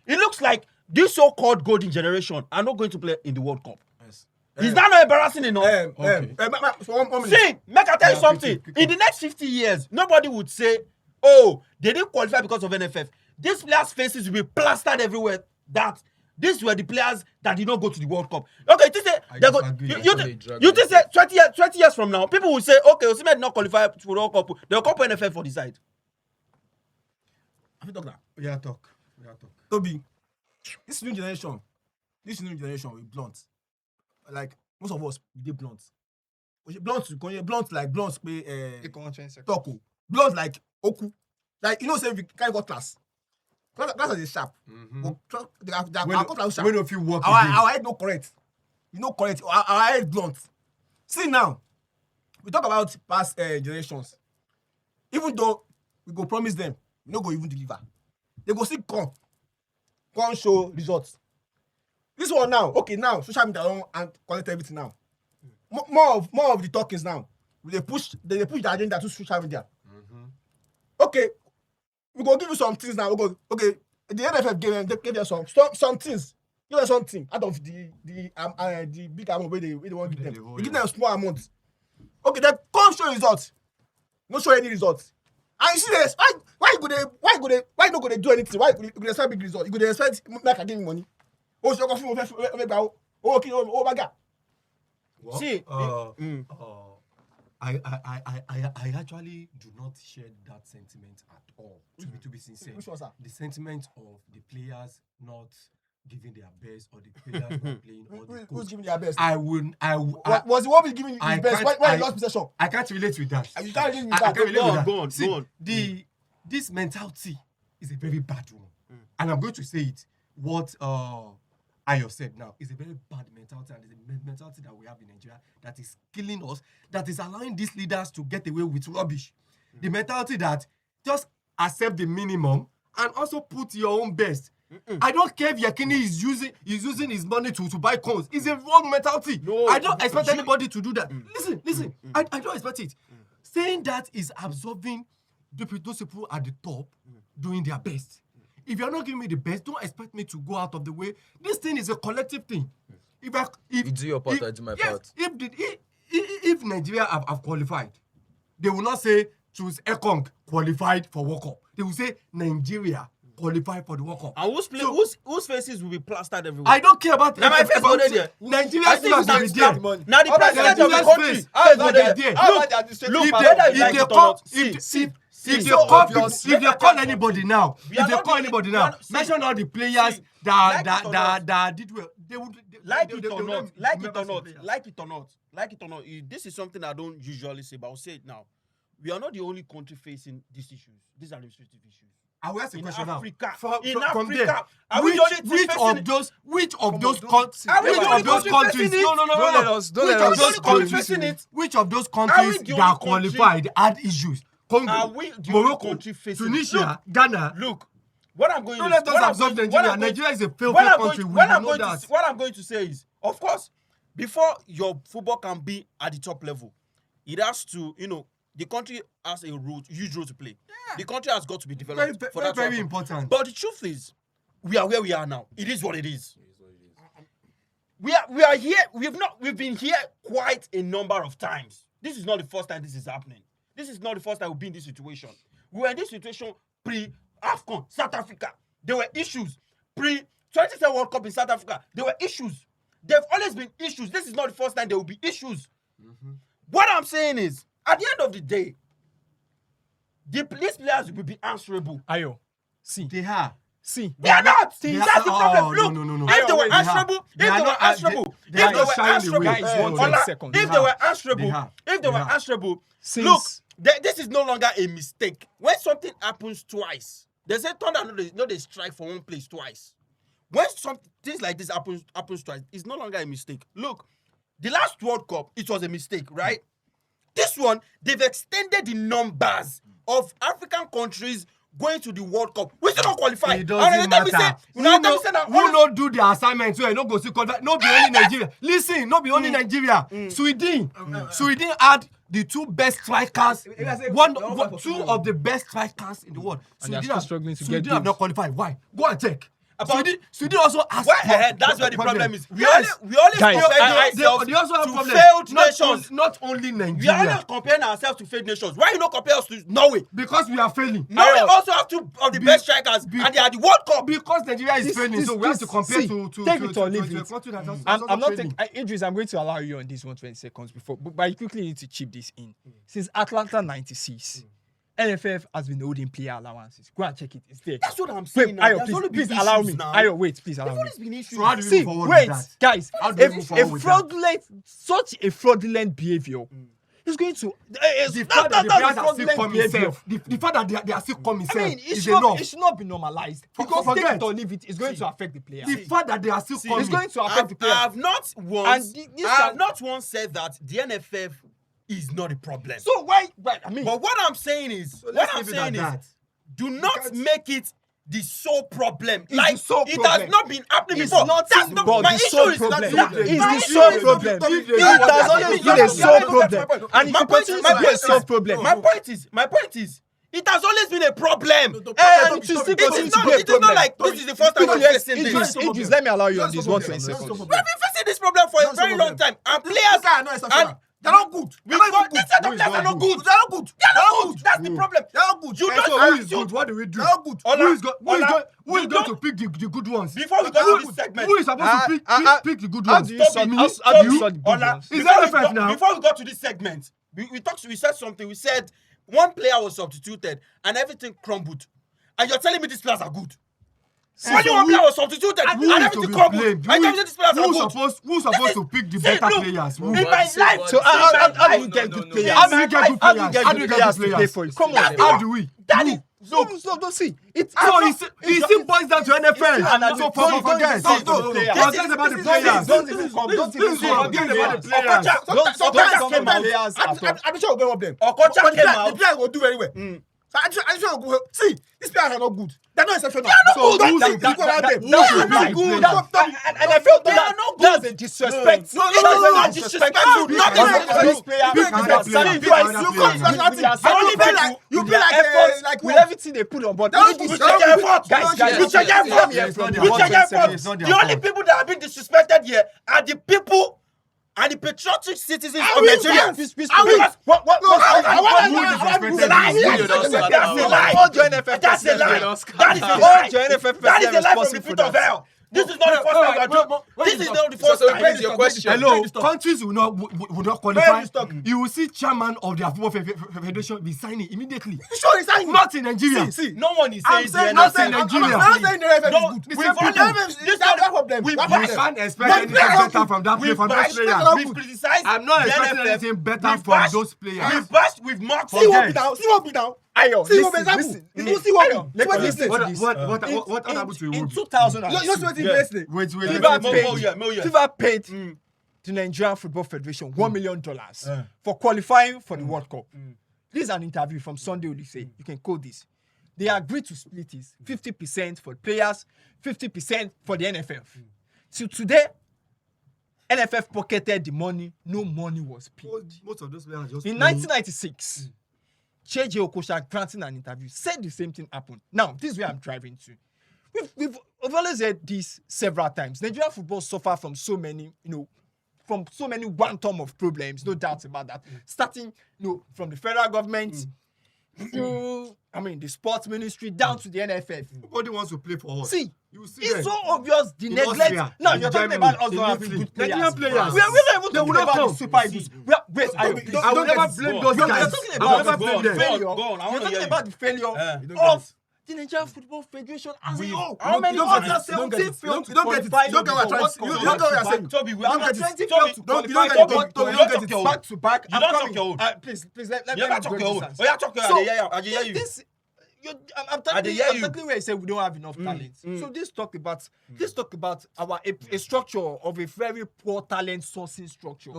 It looks like this so-called golden generation are not going to play in the World Cup. Is that not embarrassing enough? See, make I tell you something. In the next 50 years, nobody would say, "Oh, they didn't qualify because of NFF." These players' faces will be plastered everywhere. That these were the players that did not go to the World Cup. Okay, you say they go. You just say 20 years from now, people will say, "Okay, Osimhen did not qualify for the World Cup. They'll come for NFF for the side." Have you talked now? Yeah, talk. Toby, this new generation will blunt. Like most of us, we dey blunt. Blunt like talk. Blunt like oku. Like say we carry got class. Class is sharp. Our cutlass sharp. When if you work Our head no correct. You know correct. Our head blunt. See now, we talk about past generations. Even though we go promise them, we no go even deliver. They go still come show results. This one now, okay, now social media don and collect everything now. More of the talkings now. They push the agenda to social media. Okay, we go give you some things now. Okay, the NFF gave them some things. Give them something out of the big amount where they want to give them. We give them a small amount. Okay, then come show results. No show any results. And you see this? Why not go they do anything? Why you go expect big results? You go expect like I give you money. Oh, so okay, oh my God. What? See, I actually do not share that sentiment at all. To be sincere, Which was that? the sentiment of the players not giving their best or the players not playing or the Who's coach. giving their best? Was the one who's giving his I best can't- when he I- lost possession? I can't relate with that. You can't relate with I that. can't relate with that. Go on. See, this mentality is a very bad one, and I'm going to say it. What Ayo said now is a very bad mentality, and it's a mentality that we have in Nigeria that is killing us, that is allowing these leaders to get away with rubbish. The mentality that just accept the minimum and also put your own best. I don't care if Yakini is using his money to buy cones. It's a wrong mentality. No, I don't expect anybody to do that. Listen. I don't expect it. Saying that is absorbing those people at the top doing their best. If you're not giving me the best, don't expect me to go out of the way. This thing is a collective thing. If You do your part, I do my part. If Nigeria have qualified, they will not say choose Ekong qualified for World Cup. They will say Nigeria qualified for the World Cup. And whose faces will be plastered everywhere? I don't care about Now my face about go there. Nigeria I think still has we to be can there. spend Now the president of the Nigeria's country face. face go How there. about their Look, administrative look, part whether of you it? like If it they or not, come, if If they so call obvious. if they call anybody now, We are if they not call the- anybody we are now, not- see, mention all the players like it or not. that did well. They would Like they it or would not, remember some players. like it or not, this is something I don't usually say, but I'll say it now. We are not the only country facing these issues, these administrative issues. I will ask a In question Africa, now. in From Africa, there, are we the only team which facing of it? those countries? Are we Which the of only those country countries? facing it? No. Don't let us Which of go those into countries? it? Which of those Are we countries the that only country? qualified had issues? Congo, Are we the only Morocco, country facing it? Tunisia, Ghana. Look, what I'm going Don't to let us absorb Nigeria. Nigeria is a failed country. We know that. What I'm going to say is, of course, before your football can be at the top level, it has to, the country has a huge role to play. The country has got to be developed for that to Very happen. important. But the truth is, we are where we are now. It is what it is. We are here. We've been here quite a number of times. This is not the first time this is happening. This is not the first time we've been in this situation. We were in this situation pre-AFCON, South Africa. There were issues. Pre-2010 World Cup in South Africa, there were issues. There have always been issues. This is not the first time there will be issues. What I'm saying is, at the end of the day, these players will be answerable. Ayo, see, They are. see. They are not. They That's are- the problem. oh, Look, no. if they were They are. answerable, They are not- they are not shying away. Guys, 120 seconds. if they were answerable, They are. if they were They are. answerable, Since- look, this is no longer a mistake. When something happens twice, they say thunder no they strike for one place twice. When things like this happens twice, it's no longer a mistake. Look, the last World Cup, it was a mistake, right? This one, they've extended the numbers of African countries going to the World Cup. We still not qualify. It doesn't matter. Who no do the assignment so you no go see qualify. No be only Nigeria. Listen, no be only Nigeria. Sweden had the two best strikers. Two of the best strikers in the world. And they are still struggling to get Sweden have games. not qualified. Why? Go and check. Sweden also has. That's where the problem is. We Yes. only Guys, compare They ourselves also have to problem. failed Not nations. Not only We are Nigeria. only comparing ourselves to failed nations. Why you not compare us to Norway? Because we are failing. Norway also have two of the best strikers, and they are the World Cup. Because Nigeria is failing, so we have to compare see, to take it or leave a it. country that has I'm also not failing. taking Idris, I'm going to allow you on this 120 seconds before, but I quickly need to chip this in. Since Atlanta 96, NFF has been holding player allowances. Go and check it. It's there. That's what I'm saying. Wait, Now. Ayo, There's only please been allow issues me. now. Ayo, wait, please allow There's me. always been issues. So how do we See, move forward wait, with that? guys. How do we move forward with that? Such a fraudulent behavior is going to. The fact that the players are still coming itself, the fact that they are still coming I itself mean, is enough. it should not be normalized. Because take forget. it or leave it, it's going to affect the player. The fact that they are still coming. It's going to affect the player. I have not once. And this I have can- not once said that the NFF is not a problem. So why? I mean, But what I'm saying is, let's leave it at that. do not can't- make it the sole problem. It's Like the sole it problem. has not been happening it's before. not That's not but my the issue. sole Is problem. that It's my the issue sole is- problem. It It has always been a sole problem. And if My you point continue is- to my be a point sole is- problem, My point is, it has always been a problem. and to still It continue is to not. be a It is not problem. like this is the first time we're facing this. Idris, let me allow you on this 120 seconds. We've been facing this problem for a very long time, and players and They're not good. we got this set of players are not good. They're not good. They are not good. That's the problem. They're not good. You And don't so have who is to- good? What do we do? They're not good. Who is going You to don't- pick the good ones? Before we go to this segment, Who is supposed to pick the good How ones? do you sort Me? how do you sort the good Ola, ones? Is before that we FF got- now? Before we got to this segment, we said something. We said one player was substituted and everything crumbled. And you're telling me these players are good. Only one player was substituted and Who is to everything be crumbled. blamed? I tell you these players are Who's good. supposed to pick the better look, players? Who? In my life, So how do you get good players? How do you get good How do you players? get How do good you get players good to play players? for you? Come on. How do we? Daddy, Look, don't see. It still boils down to NFL. So forget. Forget about the players. Don't even come. Don't even come. Forget about the Don't players. come about players at all. I'm sure we'll get them. Okocha came The out. players will do very well. So I'm sure we'll go. See, these players are not good. They're not exceptional. So So who's who's that- the around them? that's Who's the lie. good? And I felt They are that not that's good. a disrespect. No, not disrespectful. Pick Not another disrespectful. player. Pick another That player. sacrifice Pick another you player. come to nationality. You be like with what? everything they put on board. That's It is- good. Check your effort. Guys, We check your effort. Yeah, it's not their We fault. check your It's not effort. their The only fault. people that have been disrespected here are the people and the patriotic citizens of we? Nigeria. Peace, peace, Are we? peace. What? Who It's a lie. disrespected That's you? a lie. All your NFF That's a lie. presidents. That is a All lie. your NFF That is a presidents lie from the responsible pit for of that. hell. This is not the first time we are doing. This is not the first time. Wait, your question. Hello, countries will not qualify. stop? You will see chairman of their football federation be signing immediately. Sure, he's signing. Not in Nigeria. See. No one is I'm saying saying, the I'm NFF. saying, Nigeria. I'm saying the NFF No, is good. we've This problem. we You can't expect anything better from that We've from those bashed, players. we've criticized. I'm not the expecting NFF. anything better We've from bashed- those players. We've bashed, we've mocked. See what be down. See what be down. Ayo, See what be listen, example. listen. You see what Ayo, be. See what listen he to said. this. What happened to In Iwobi? 2000, You know what he Yeah. yesterday? Wait. FIFA Mo, FIFA paid the Nigerian Football Federation $1 million for qualifying for the World Cup. This is an interview from Sunday Odyssey. You can quote this. They agreed to split it 50% for players, 50% for the NFF. So today, NFF pocketed the money, no money was paid. Most of those players just In 1996, Cheji Okosha granting an interview said the same thing happened. Now, this is where I'm driving to. We've always said this several times. Nigerian football suffer from so many, from so many quantum of problems, no doubt about that. Starting, from the federal government through, the sports ministry down to the NFF. Nobody wants to play for us. See, You see it's them. so obvious the In neglect. Austria, Now in you're talking Germany, about us in not having Italy. good players. Nigerian players. We are not even They talking will not about come. the Super Eagles. Wait, I will never blame those You're guys. talking I will about never blame them. failure. Go on, I You're wanna talking hear about you. the failure You don't get of the Nigerian Football Federation as a whole. How You many don't get other it. You don't get 17 it. failed to You don't get it. qualify You don't get what I'm for trying to- World you don't get what I'm Cup? saying. Toby, we Out are of not 20 Toby, failed to you don't qualify get for it. World Toby, Cup. you don't get it. Back to back. You I'm don't talk coming. your own. Please, let You me never go talk your own. distance. Oh, yeah, talk your So, own. I hear you. I'm telling where I said we don't have enough talent. So this talk about our a structure of a very poor talent sourcing structure.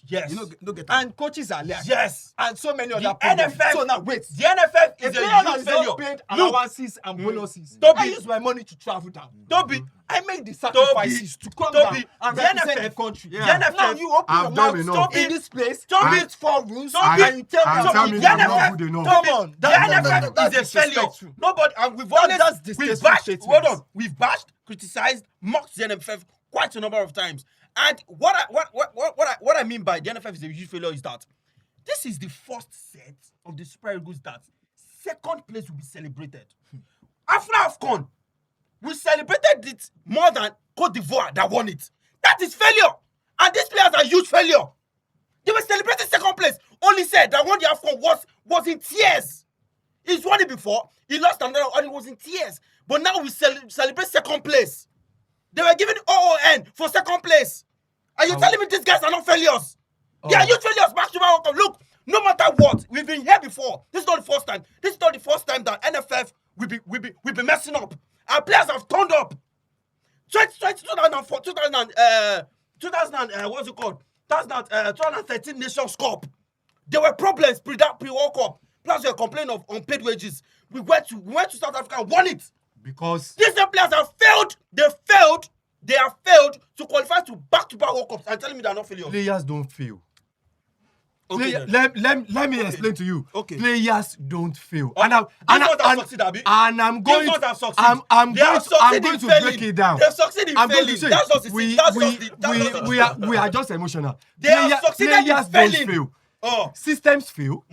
Yes. You don't get that. And coaches are left. Yes. And so many The other problems. NFF. So now wait. The NFF A is player a that huge is failure. not paid Look, allowances and bonuses. Toby. I use my money to travel down. Toby, I make the sacrifices to come Toby, down and the represent NFF. the country. The NFF. Now you open I've your done mouth enough. in this place, Toby, meet 4 rules, Toby, and you tell and me tell me the I'm not NFF. good enough. Come on, The NFF that's is a failure. disrespectful. Nobody, and we've always that's we've distasteful bashed. statements. Hold on, we've bashed, criticized, mocked the NFF quite a number of times. And what I mean by the NFF is a huge failure is that this is the first set of the Super Eagles that second place will be celebrated. After AFCON, we celebrated it more than Cote d'Ivoire that won it. That is failure. And these players are huge failure. They were celebrating second place. Only said that won the AFCON was in tears. He's won it before. He lost another and he was in tears. But now we celebrate second place. They were giving OON for second place. Are you telling me these guys are not failures? They are huge failures. Back to my welcome. Look, no matter what, we've been here before. This is not the first time. This is not the first time that NFF will be messing up. Our players have turned up. 2004, 2013 Nations Cup. There were problems pre-World Cup. Players were complaining of unpaid wages. We went to South Africa and won it. Because These same players have failed. They have failed to qualify to back-to-back World Cups and telling me they're not failures. players don't fail. Okay, then. Let me explain to you. Okay. Players don't fail. Oh, And I'm going These ones have succeeded. I'm They have going succeeded to in failing. break it down. They've succeeded in I'm going failing. to say That's just the we are just emotional. They have succeeded in Players failing. don't fail. Oh. Systems fail.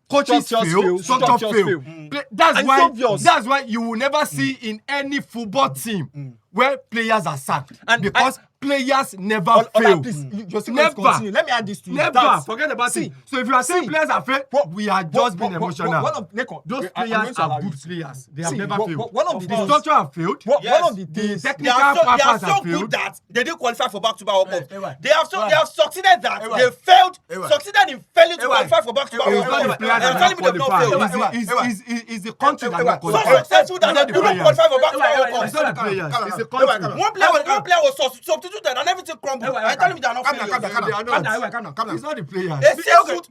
Coaches Structures fail. fail. Structures Structures fail. fail. That's And why. it's obvious. That's why you will never see in any football team where players are sacked And because players never Ola, fail. please, your statement Never. continue. Let me add this to you. Never That's- forget about See, it. So if you are saying see, players are failed, we are just being emotional. One of Neko, Those I'm players going to allow are you good to- players. They have See, never failed. one of the The things- structure have failed. One Yes. of the The things. They technical are so purpose good have failed. that they didn't qualify for back-to-back World Cups. Ewa. They have succeeded that. Ewa. They failed, Ewa. succeeded in failing to Ewa. qualify for back-to-back Ewa. World It's not the Cups. players that And telling me they've not failed. Ewa. It's the country that Ewa. not So qualified. successful that It's not they the don't players. qualify for back-to-back World Ewa. Cups. It's not the players. Calm It's the down. country. One player was substituted and everything crumbled. Ewa, And telling me they are not calm down, failures. calm down, calm down, calm down. It's not the players. A 6 foot,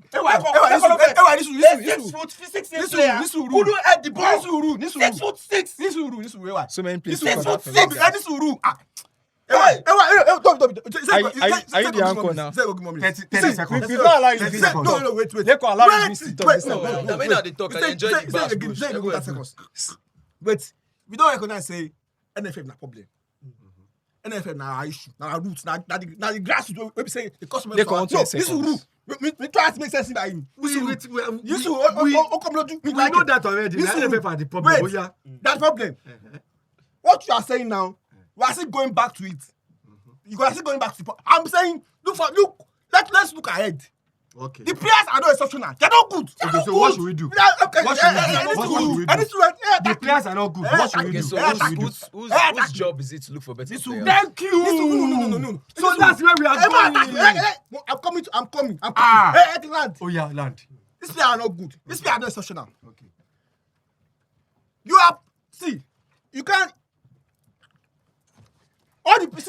Listen, couldn't head the ball. Listen, 6 foot 6. So many places. Six for foot that. six. Hey, Are you the anchor now? 30 seconds. We've not allowed you to 30 do seconds. No, wait. Neko, allow you to sit on this no, side. no. When are they talk, I enjoy the bash, bro. But we don't recognize say NFF na problem. NFF na our issue, na our roots, na the grassroots. We be say the customer. They can't No, take this is seconds. rule. We try to make sense by him. We know like that already. The This is- NFF are the problem. Wait. Oh, yeah. That problem. What you are saying now we are still going back to it. You are still going back to it. I'm saying, let's look ahead. Okay. The players are not exceptional. They're not good. Okay, so what should we do? What should we do? The players are not good. What should we Okay, do? so What should we do? whose job is it to look for better players? Thank you. No. So that's where we are going. I'm coming. Ah. Hey, land. Oh yeah, land. These players are not good. These players are not exceptional. Okay. You can't. All the players.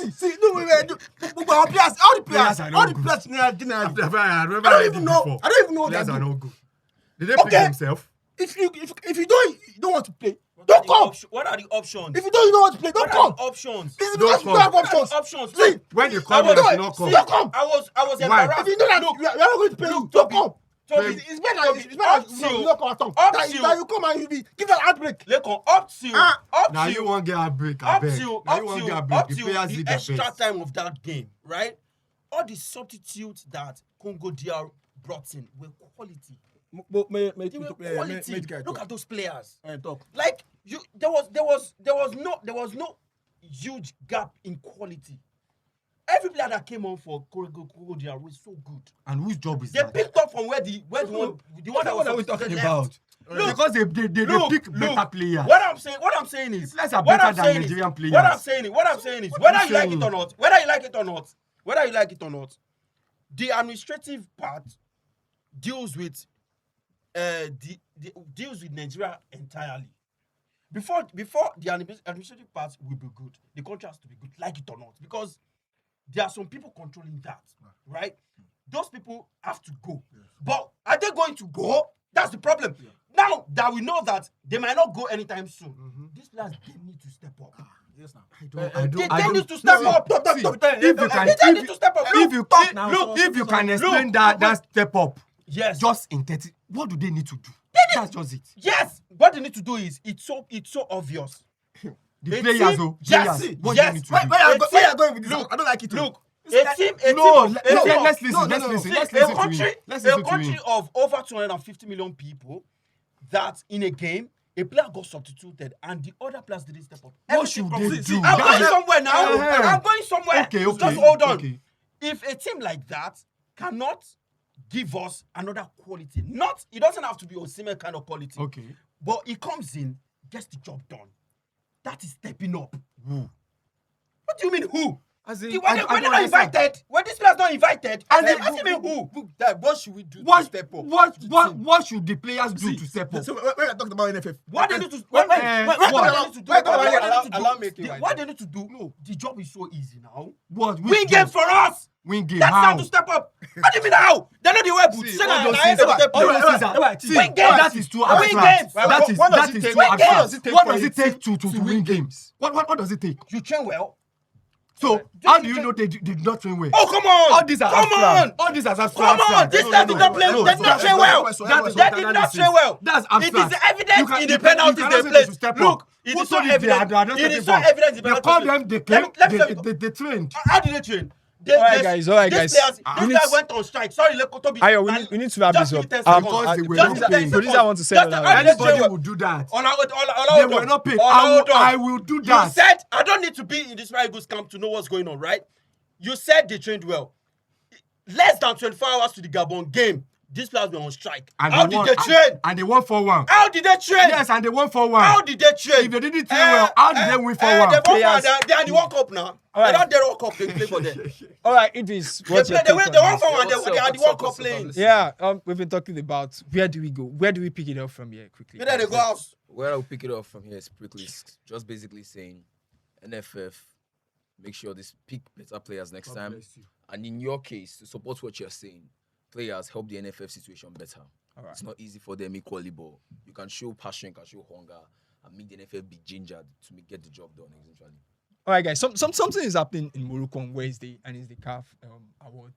are All not the good. players. I I don't even know what Players they're are doing. not good. Did they pick Okay. themselves? If you don't want to play, don't come. What are the options? If you don't want to play, don't What are come. the options? This is Don't because you come. don't have What are options. the options? See, When they I come, was you doing- not see, come. don't come. I was Why? embarrassed. If you know that Look, we are not going to play, look, don't Toby, come. Toby, It's better up you till- not come at all. up That till- you come and you give an outbreak. Lekon, up till Now you won't get a break. I up beg. till Now you won't get a break. The players the did their extra best. time of that game, right? All the substitutes that Congo DR brought in were quality. They were quality. Look at those players. Like there was no huge gap in quality. Every player that came on for Congo DR was so good. And whose job is They that? picked up from where the one that was What are we talking left. about? Look, Because they pick better players. What I'm saying is, Players are what better I'm than saying Nigerian is, players. What I'm saying is, whether you like it or not, the administrative part deals with deals with Nigeria entirely. Before the administrative part will be good, the country has to be good, like it or not, because there are some people controlling that, right? Those people have to go. But are they going to go? That's the problem. Now that we know that they might not go anytime soon, these players, they need to step up. Yes, now. They need to step up. If you can explain that step up, Yes. just in 30, what do they need to do? That's just it. Yes. What they need to do is it's so obvious. The A players, team- players, yes, what yes. do they need to Where do? are you going with this? Look, I don't like it. Look, See, a team No, of- let's listen. no, Let's no. listen. See, Let's a listen to country, him. Let's a listen to country him. of over 250 million people, that in a game, a player got substituted and the other players didn't step up. What Everything should from- they See, do? I'm going That's- somewhere now. I'm going somewhere. Okay. Just hold on. Okay. If a team like that cannot give us another quality, it doesn't have to be Osimhen kind of quality, Okay. but he comes in, gets the job done. That is stepping up. What do you mean who? As in, When they I don't not understand. invited, when these players not invited, And then they- ask me who? What should we do to What step up? what should the players do to step up? So when I talked about NFF, What they need to what- what they need to do? allow me to What they need to do? No, the job is so easy now. What? Which Win job? games for us. Win game. That's How? time to step up. What do you mean how? They're not the way boots. Say all na- those na things end of are- the all play. those things are- Win see, games. that is too Win abstract. games. That is What does that it is take? too What does abstract. it take What for does a it take team to win games? What does it take? You train well. So how do you know they did not train well? Oh, come on. All these are Come abstract. on. All these are abstract. Come on. This guy did not play. They did not train well. That is They what did not analysis. train well. That's It is abstract. evident You can- in the you can- penalties you they cannot say played. should step Look, up. it Who is so told you they are evident. not It stepping is so up? evident in the They penalties. called them. They came. Let me They trained. How did they train? All right, guys. These players went on strike. Sorry, Toby. Ayo, we need to wrap Just this give me up. 10 seconds. Because they were Just not give me 10 paid. Producer, I seconds. want to say Just another how did they train Anybody well? would do that. They They were not paid. Hold on. I will do You that. said I don't need to be in this Super Eagles camp to know what's going on, right? You said they trained well. Less than 24 hours to the Gabon game, these players were on strike. And How they did won- they train? And they won 4-1. How did they train? Yes, and they won 4-1. How did they train? If they didn't train well, how did they win 4-1? They won Players- they are in the World Cup now. All right. They're not the World Cup. They play for them. All right, it is. They What's your play. They take win. on They won this? for one. They What's are up, the what's World up, Cup what's up, playing. what's Yeah, we've been talking about where do we go? Where do we pick it up from here quickly? Where they go house? Where I'll pick it up from here is quickly, just basically saying, NFF, make sure this pick better players next time. And in your case, to support what you're saying, players help the NFF situation better. All right. It's not easy for them equally, but you can show passion, you can show hunger, and make the NFF be gingered to get the job done eventually. All right, guys. Something is happening in Morocco on Wednesday, and it's the CAF award.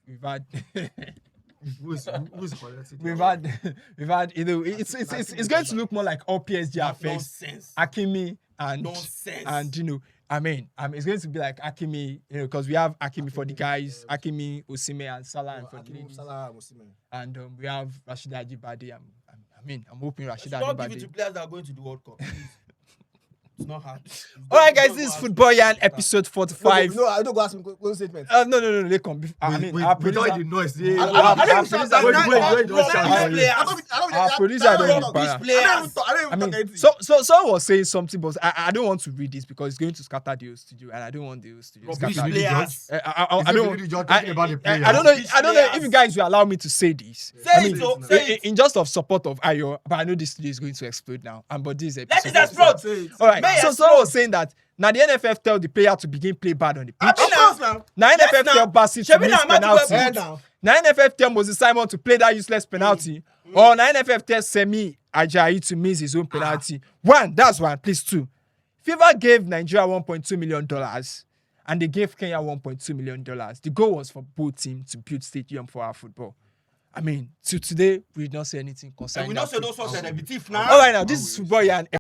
We've had. Who's quality? We've had, you know, it's going to look more like all PSG are first. Nonsense. Hakimi and Nonsense. and you know, I mean, it's going to be like Hakimi, you know, because we have Hakimi for the guys, Hakimi, Osimhen, and Salah for the ladies, and we have Rashida Ajibade. I'm hoping Rashida Don't give it to Ajibade. players that are going to the World Cup. It's not hard. All right, guys, this is Football Yarn episode 45. No, I don't go ask me close statement. No, Lekon. I mean, our producer. without the noise. Yeah. Our producer. Wait, don't shout. Our producer don't These embarrass. players. I don't I even mean, talk so someone was saying something, but I don't want to read this because it's going to scatter the whole studio, and I don't want the whole studio These scattered. players. I don't. talking about the player. I don't know if you guys will allow me to say this. Say it, oh, say it. In just of support of Ayo, but I know this studio is going to explode now. And but this Let episode. it explode. All right. May So explode. someone was saying that now the NFF tell the player to begin play bad on the pitch. now. Now NFF now. tell Bassett to Shebi miss now, Amadi penalty. Webb now. Now NFF tell Moses Simon to play that useless penalty. Or now NFF tell Semi Ajayi to miss his own penalty. That's one. Please, two. FIFA gave Nigeria $1.2 million and they gave Kenya $1.2 million. The goal was for both teams to build stadium for our football. I mean, to today, we did not say anything concerning We that don't say those football. ones that are thief now. All right, now, this is Football Yarn.